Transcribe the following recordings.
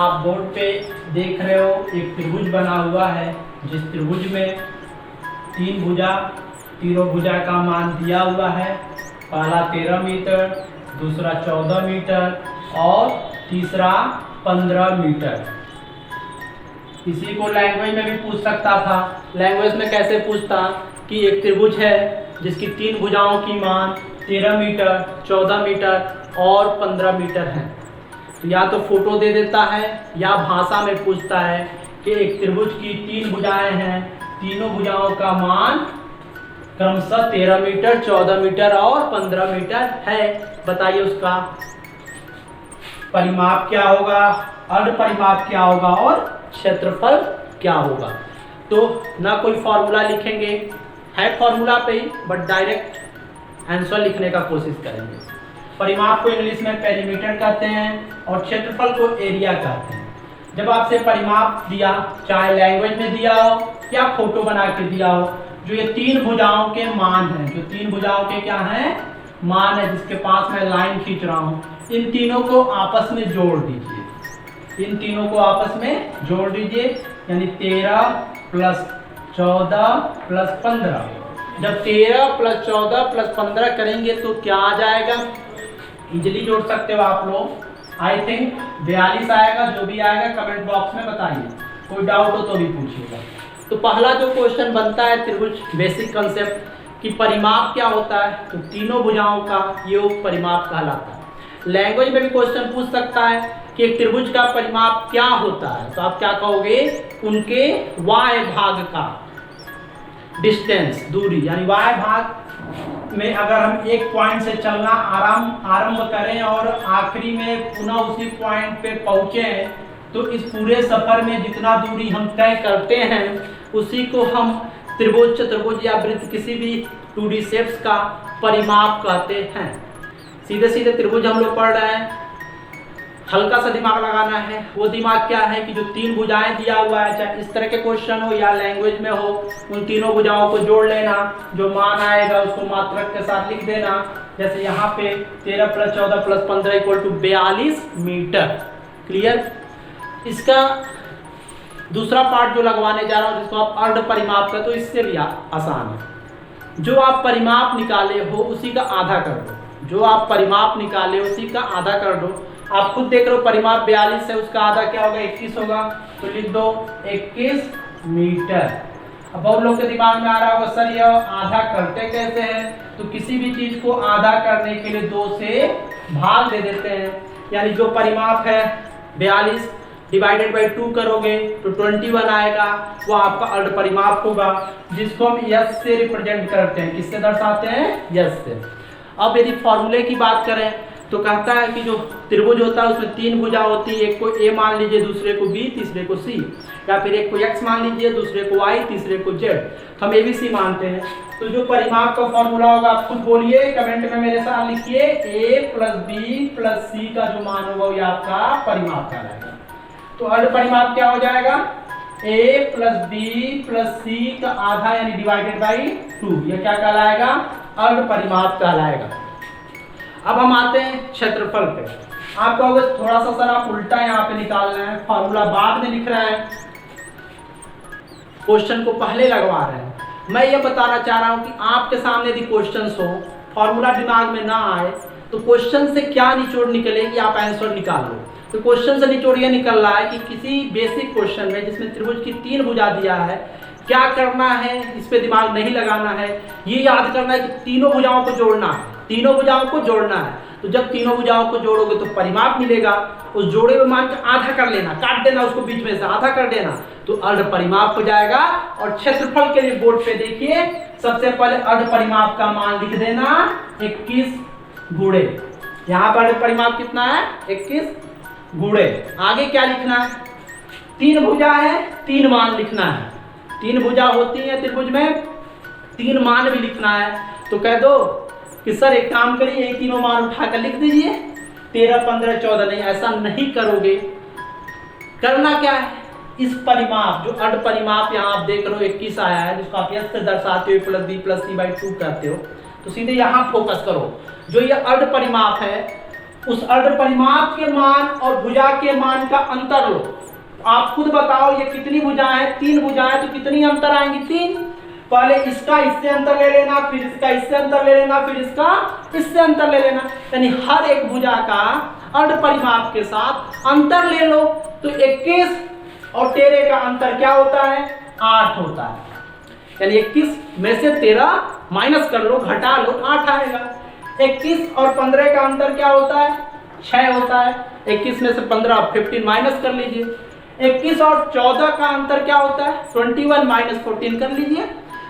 आप बोर्ड पे देख रहे हो एक त्रिभुज बना हुआ है, जिस त्रिभुज में तीन भुजा, तीनों भुजा का मान दिया हुआ है। पहला 13 मीटर, दूसरा 14 मीटर और तीसरा 15 मीटर। इसी को लैंग्वेज में भी पूछ सकता था। लैंग्वेज में कैसे पूछता कि एक त्रिभुज है जिसकी तीन भुजाओं की मान 13 मीटर, 14 मीटर और 15 मीटर है। तो या तो फोटो दे देता है या भाषा में पूछता है कि एक त्रिभुज की तीन भुजाएं हैं, तीनों भुजाओं का मान क्रमशः 13 मीटर, 14 मीटर और 15 मीटर है। बताइए उसका परिमाप क्या होगा, अर्ध परिमाप क्या होगा और क्षेत्रफल क्या होगा। तो ना कोई फॉर्मूला लिखेंगे, है फॉर्मूला पे ही, बट डायरेक्ट आंसर लिखने का कोशिश करेंगे। परिमाप को इंग्लिश में पेरीमीटर कहते हैं और क्षेत्रफल को एरिया कहते हैं। जब आपसे परिमाप दिया, चाहे लैंग्वेज में दिया हो या फोटो बना के दिया हो, जो ये तीन भुजाओं के मान हैं, जो तीन भुजाओं के क्या हैं मान है, जिसके पास मैं लाइन खींच रहा हूँ, इन तीनों को आपस में जोड़ दीजिए। इन तीनों को आपस में जोड़ दीजिए, यानी 13 प्लस 14 प्लस 15। जब 13 प्लस 14 प्लस 15 करेंगे तो क्या आ जाएगा, इजिली जोड़ सकते हो आप लोग। आई थिंक 42 आएगा। जो भी आएगा कमेंट बॉक्स में बताइए, कोई डाउट हो तो भी पूछिएगा। तो पहला जो क्वेश्चन बनता है त्रिभुज बेसिक कंसेप्ट कि परिमाप क्या होता है, तो तीनों भुजाओं का योग परिमाप कहलाता है। लैंग्वेज में भी क्वेश्चन पूछ सकता है कि एक त्रिभुज का परिमाप क्या होता है, तो आप क्या कहोगे, उनके y भाग का डिस्टेंस, दूरी, यानी y भाग में अगर हम एक पॉइंट से चलना आरंभ करें और आखिरी में पुनः उसी पॉइंट पे पहुंचे, तो इस पूरे सफर में जितना दूरी हम तय करते हैं उसी को हम त्रिभुज, चतुर्भुज या वृत्त किसी भी 2D शेप्स का परिमाप कहते हैं। सीधे सीधे त्रिभुज हम लोग पढ़ रहे हैं, हल्का सा दिमाग लगाना है। वो दिमाग क्या है कि जो तीन भुजाएं दिया हुआ है, चाहे इस तरह के क्वेश्चन हो या लैंग्वेज में हो, उन तीनों भुजाओं को जोड़ लेना, जो मान आएगा उसको मात्रक के साथ लिख देना। जैसे यहाँ पे 13 plus 14 plus 15 equal to 42 metre. Clear. इसका दूसरा पार्ट जो लगवाने जा रहा हूँ, जिसको आप अर्ध परिमाप का, तो इससे भी आसान है। जो आप परिमाप निकाले हो उसी का आधा कर दो, जो आप परिमाप निकाले उसी का आधा कर दो। आप खुद देख रहे हो परिमाप 42 है, उसका आधा क्या होगा, 21 होगा, तो लिख दो 21 मीटर। अब बहुत लोग के दिमाग में आ रहा होगा सर ये आधा करते कैसे हैं, तो किसी भी चीज को आधा करने के लिए 2 से भाग दे देते हैं। यानी जो परिमाप है 42 डिवाइडेड बाई 2 करोगे तो 21 आएगा, वो आपका अर्ध परिमाप होगा, जिसको हम यस से रिप्रेजेंट करते हैं। किससे दर्शाते हैं, यस से। अब यदि फॉर्मूले की बात करें तो कहता है कि जो त्रिभुज होता है उसमें तीन भुजा होती है, एक को ए मान लीजिए, दूसरे को बी, तीसरे को सी, या फिर एक को एक्स मान लीजिए, दूसरे को वाई, तीसरे को जेड। हम ए बी सी मानते हैं। तो जो परिमाप का फॉर्मूला होगा आप खुद बोलिए, कमेंट में मेरे साथ लिखिए, ए प्लस बी प्लस सी का जो मान होगा वो आपका परिमाप कहलाएगा। तो अर्ध परिमाप क्या हो जाएगा, ए प्लस बी प्लस सी का आधा यानी डिवाइडेड बाई 2, यह क्या कहलाएगा, अर्ध परिमाप कहलाएगा। अब हम आते हैं क्षेत्रफल पे। आप कहोगे थोड़ा सा सर आप उल्टा यहाँ पे निकालना है, फॉर्मूला बाद में लिख रहे हैं, क्वेश्चन को पहले लगवा रहे हैं। मैं ये बताना चाह रहा हूँ कि आपके सामने यदि क्वेश्चन हो, फॉर्मूला दिमाग में ना आए, तो क्वेश्चन से क्या निचोड़ निकलेगी, आप आंसर निकाल लो। तो क्वेश्चन से निचोड़ ये निकल रहा है कि किसी बेसिक क्वेश्चन में जिसमें त्रिभुज की तीन भुजा दिया है, क्या करना है, इस पे दिमाग नहीं लगाना है, ये याद करना है कि तीनों भुजाओं को जोड़ना है, तीनों भुजाओं को जोड़ना है। तो जब तीनों भुजाओं को जोड़ोगे तो परिमाप मिलेगा, उस जोड़े हुए मान का आधा कर लेना, काट देना उसको बीच में से, आधा कर देना, तो अर्ध परिमाप हो जाएगा। और क्षेत्रफल के लिए बोर्ड पे देखिए, सबसे पहले अर्ध परिमाप का मान लिख देना 21 गुणे, यहाँ पर परिमाप कितना है 21 गुणे। आगे क्या लिखना है, तीन भुजा है, तीन मान लिखना है। तीन भुजा होती है त्रिभुज में, तीन मान भी लिखना है। तो कह दो कि सर एक काम करिए, ये तीनों मान उठाकर लिख दीजिए, 13 15 14। नहीं, ऐसा नहीं करोगे। करना क्या है, इस परिमाप जो अर्ध परिमाप यहाँ आप देख रहे हो 21 आया है, जिसको आप यस से दर्शाते हो, plus b plus c by 2 करते हो, तो सीधे यहाँ फोकस करो। जो ये अर्ध परिमाप है उस अर्ध परिमाप के मान और भुजा के मान का अंतर लो। आप खुद बताओ ये कितनी भुजाएं हैं, 3 भुजाएं, तो कितनी अंतर आएंगी, 3। पहले इसका इससे अंतर ले लेना, फिर इसका इससे अंतर ले लेना, फिर इसका इससे अंतर ले लेना, यानी हर एक भुजा का अर्ध परिमाप के साथ अंतर ले लो। तो 21 और 13 का अंतर क्या होता है, 8 होता है। यानी 21 में से 13 माइनस कर लो, घटा लो, 8 आएगा। 21 और 15 का अंतर क्या होता है, 6 होता है। 21 में से 15 माइनस कर लीजिए। 21 और 14 का अंतर क्या होता है, 21 माइनस 14 कर लीजिए।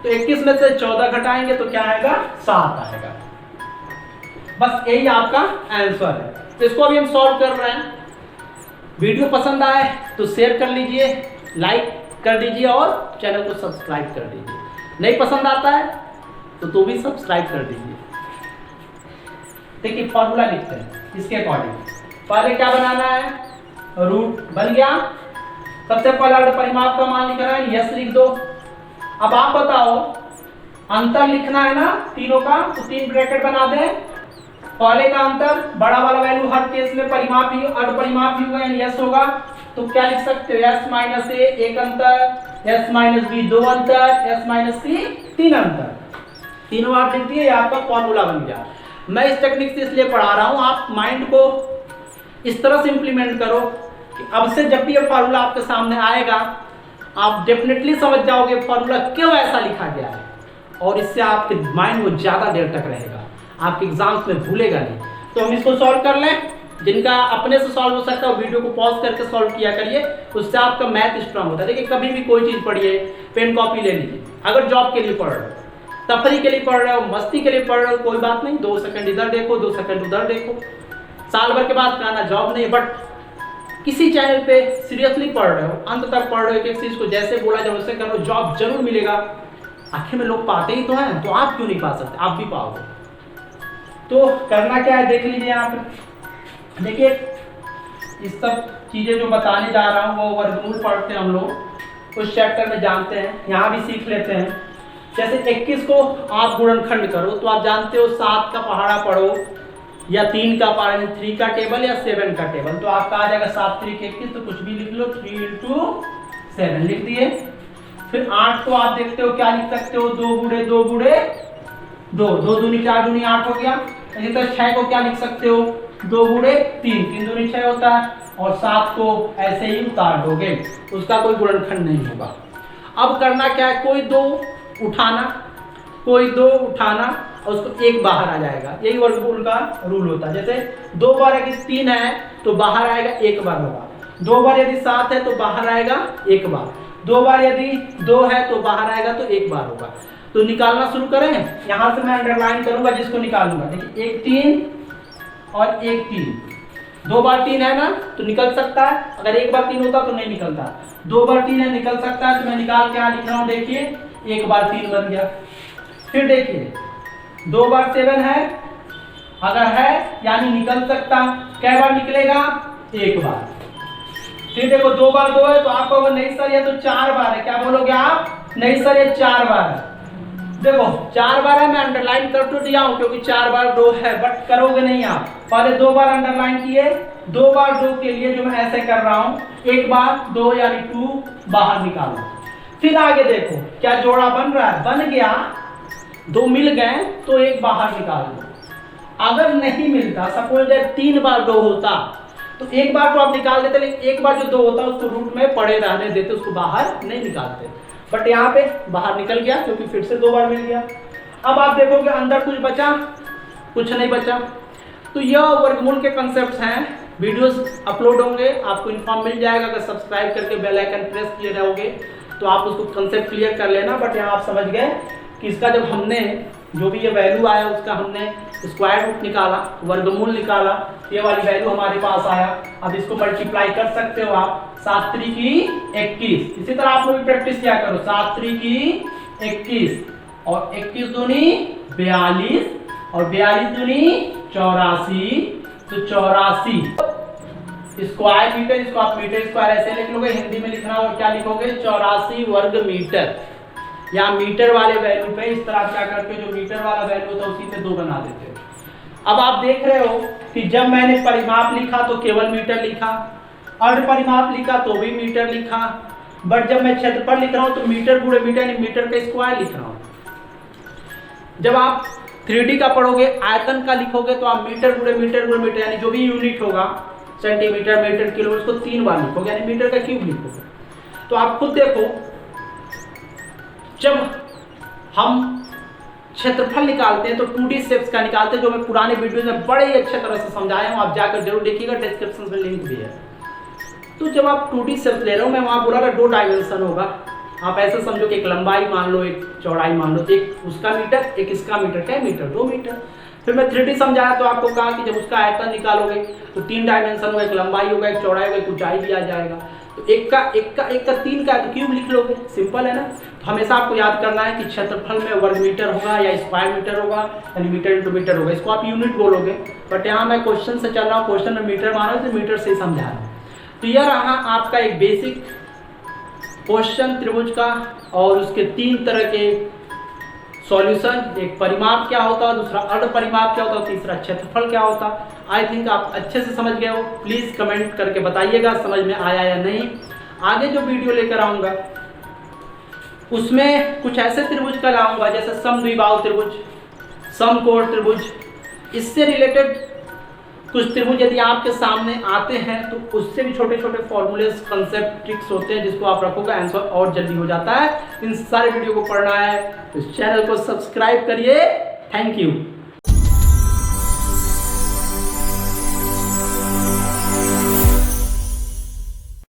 तो 21 में से 14 घटाएंगे तो क्या आएगा, 7 आएगा। बस यही आपका आंसर है। इसको अभी हम सॉल्व कर रहे हैं। वीडियो पसंद आए तो शेयर कर लीजिए, लाइक कर दीजिए और चैनल को सब्सक्राइब कर दीजिए। नहीं पसंद आता है तो भी सब्सक्राइब कर दीजिए। देखिए फॉर्मूला लिखते हैं इसके अकॉर्डिंग। पहले क्या बनाना है, रूट बन गया। सबसे पहले अर्ध परिमाप का मान लिख रहा है, यस लिख दो। अब आप बताओ अंतर लिखना है ना तीनों का, तो 3 ब्रैकेट बना दें। पहले का अंतर बड़ा वाला वैल्यू हर केस में परिमाप ही अर्ध परिमाप ही होगा, यानी यस होगा। तो क्या लिख सकते हो, s माइनस ए 1 अंतर, s माइनस बी 2 अंतर, s माइनस सी 3 अंतर। तीनों बार लिख दिए, ये आपका फॉर्मूला बन गया। मैं इस टेक्निक से इसलिए पढ़ा रहा हूं, आप माइंड को इस तरह से इंप्लीमेंट करो कि अब से जब भी ये फार्मूला आपके सामने आएगा आप डेफिनेटली समझ जाओगे फार्मूला क्यों ऐसा लिखा गया है, और इससे आपके माइंड में ज़्यादा देर तक रहेगा, आपके एग्जाम्स में भूलेगा नहीं। तो हम इसको सॉल्व कर लें। जिनका अपने से सॉल्व हो सकता है वीडियो को पॉज करके सॉल्व किया करिए, उससे आपका मैथ स्ट्रांग होता है। देखिए कभी भी कोई चीज़ पढ़िए, पेन कॉपी ले लीजिए। अगर जॉब के लिए पढ़ रहे हो, तफरी के लिए पढ़ रहे हो, मस्ती के लिए पढ़ रहे हो, कोई बात नहीं, 2 सेकंड इधर देखो, 2 सेकंड उधर देखो। साल भर के बाद कहना जॉब नहीं, बट किसी चैनल पे सीरियसली पढ़ रहे हो, अंत तक पढ़ रहे हो, एक चीज को जैसे बोला जाए वैसे करो, जॉब जरूर मिलेगा। आखिर में लोग पाते ही तो हैं, तो आप क्यों नहीं पा सकते, आप भी पाओगे। तो करना क्या है देख लीजिए यहाँ पे। देखिए इस सब चीजें जो बताने जा रहा हूँ वो वर्गमूल पढ़ते हैं हम लोग, उस चैप्टर में जानते हैं, यहाँ भी सीख लेते हैं। जैसे 21 को आप गुणनखंड करो तो आप जानते हो 7 का पहाड़ा पढ़ो या 3 का पहाड़ा, 3 का टेबल या 7 का टेबल, तो आपका आ जाएगा 7 3 21, तो कुछ भी लिख लो, 3 into 7 लिख दिए। फिर 8 को आप देखते हो क्या लिख सकते हो, 2 गुणे 2 गुणे 2, 2 दूनी 4 दूनी 8 हो गया। इसी तरह 6 को क्या लिख सकते हो, 2 गुणे 3, 3 दूनी 6 होता है, और 7 को ऐसे ही उतार दोगे, उसका कोई गुणनखंड नहीं होगा। अब करना क्या है, कोई 2 उठाना, कोई 2 उठाना और उसको 1 बाहर आ जाएगा। यही वर्गमूल का रूल होता है। जैसे 2 बार यदि 3 है तो बाहर आएगा 1 बार होगा, 2 बार यदि 7 है तो बाहर आएगा 1 बार, 2 बार यदि 2 है तो बाहर आएगा तो 1 बार होगा। तो निकालना शुरू करें। यहां से मैं अंडरलाइन करूंगा जिसको निकालूंगा। देखिए 1 3 और 1 3, 2 बार 3 है ना तो निकल सकता है, अगर 1 बार 3 होता तो नहीं निकलता। 2 बार 3 है निकल सकता है, तो मैं निकाल के यहाँ लिख रहा हूँ। देखिए 1 बार 3 बन गया। फिर देखिए 2 बार 7 है, अगर है यानी निकल सकता, कै बार निकलेगा, 1 बार। फिर देखो 2 बार 2 है तो आप कहोगे नहीं सर ये तो 4 बार है, क्या बोलोगे आप, नहीं सर ये 4 बार है। देखो 4 बार है, मैं अंडरलाइन कर तो दिया हूं क्योंकि 4 बार 2 है, बट करोगे नहीं आप। पहले 2 बार अंडरलाइन किए, 2 बार 2 के लिए जो मैं ऐसे कर रहा हूं, 1 बार 2 यानी 2 बाहर निकालो। फिर आगे देखो क्या जोड़ा बन रहा है, बन गया, 2 मिल गए तो 1 बाहर निकाल दो। अगर नहीं मिलता, सपोज दैट 3 बार 2 होता तो 1 बार तो आप निकाल देते, लेकिन 1 बार जो 2 होता उसको रूट में पड़े रहने देते, उसको बाहर नहीं निकालते। बट यहाँ पे बाहर निकल गया क्योंकि फिर से 2 बार मिल गया। अब आप देखोगे अंदर कुछ बचा, कुछ नहीं बचा। तो यह वर्गमूल के कंसेप्ट हैं। वीडियोस अपलोड होंगे, आपको इन्फॉर्म मिल जाएगा। अगर सब्सक्राइब करके बेल आइकन प्रेस किए रहोगे तो आप उसको कंसेप्ट क्लियर कर लेना। बट यहाँ आप समझ गए कि इसका जब हमने जो भी ये वैल्यू आया उसका हमने स्क्वायर रूट निकाला, वर्गमूल निकाला, ये वाली वैल्यू हमारे पास आया। अब इसको मल्टीप्लाई कर सकते हो आप, 7 3 की 21। इसी तरह आप लोग भी प्रैक्टिस किया करो, 7 3 की 21 और 21 दूनी 42 और 42 दूनी 84, तो 84 स्क्वायर मीटर। इसको आप मीटर स्क्वायर ऐसे लिख लोगे, हिंदी में लिखना और क्या लिखोगे, 84 वर्ग मीटर। या मीटर वाले वैल्यू पे इस तरह क्या करके जो मीटर वाला वैल्यू होता है उसी पे 2 बना देते हो। अब आप देख रहे हो कि जब मैंने परिमाप लिखा तो केवल मीटर लिखा, अर्ध परिमाप लिखा तो भी मीटर लिखा, बट जब मैं क्षेत्रफल लिख रहा हूं तो मीटर गुणे मीटर यानी मीटर का स्क्वायर लिख रहा हूं। जब आप 3D का पढ़ोगे, आयतन का लिखोगे तो आप मीटर गुणे मीटर यानी जो भी यूनिट होगा, सेंटीमीटर, मीटर, किलो, उसको 3 बार लिखोगे यानी मीटर का क्यूब लिखोगे। तो आप खुद देखो, जब हम क्षेत्रफल निकालते हैं तो 2D शेप्स का निकालते हैं, जो मैं पुराने वीडियो में बड़े ही अच्छे तरह से समझाया हूं, आप जाकर जरूर देखिएगा, डिस्क्रिप्शन में लिंक भी है। तो जब आप 2D शेप्स ले रहे हो, मैं वहां बोला था 2 डायमेंशन होगा, आप ऐसे समझो कि एक लंबाई मान लो, एक चौड़ाई मान लो, एक उसका मीटर, एक इसका मीटर, क्या मीटर, 2 मीटर। फिर मैं 3D समझाया तो आपको कहा कि जब उसका आयतन निकालोगे तो 3 डायमेंशन होगा, एक लंबाई होगा, एक चौड़ाई होगा, एक ऊंचाई भी आ जाएगा। तो एक का 3 का तो क्यूब लिख लोगे, सिंपल है ना। तो हमेशा आपको याद करना है कि क्षेत्रफल में वर्ग मीटर होगा या स्क्वायर मीटर होगा, यानी मीटर इंटू मीटर होगा, इसको आप यूनिट बोलोगे। बट यहाँ मैं क्वेश्चन से चल रहा हूँ, क्वेश्चन में मीटर मानो तो मीटर से ही समझा रहा हूँ। तो यह रहा आपका एक बेसिक क्वेश्चन त्रिभुज का, और उसके 3 तरह के सॉल्यूशन, एक परिमाप क्या होता है, दूसरा अर्ध परिमाप क्या होता है, तीसरा क्षेत्रफल क्या होता है। आई थिंक आप अच्छे से समझ गए हो। प्लीज कमेंट करके बताइएगा समझ में आया या नहीं। आगे जो वीडियो लेकर आऊंगा उसमें कुछ ऐसे त्रिभुज का लाऊंगा जैसे समद्विबाहु त्रिभुज, समकोण त्रिभुज, इससे रिलेटेड कुछ त्रिभुज यदि आपके सामने आते हैं तो उससे भी छोटे छोटे फॉर्मूले, कंसेप्ट, ट्रिक्स होते हैं, जिसको आप रखोगे आंसर और जल्दी हो जाता है। इन सारे वीडियो को पढ़ना है तो इस चैनल को सब्सक्राइब करिए। Thank you.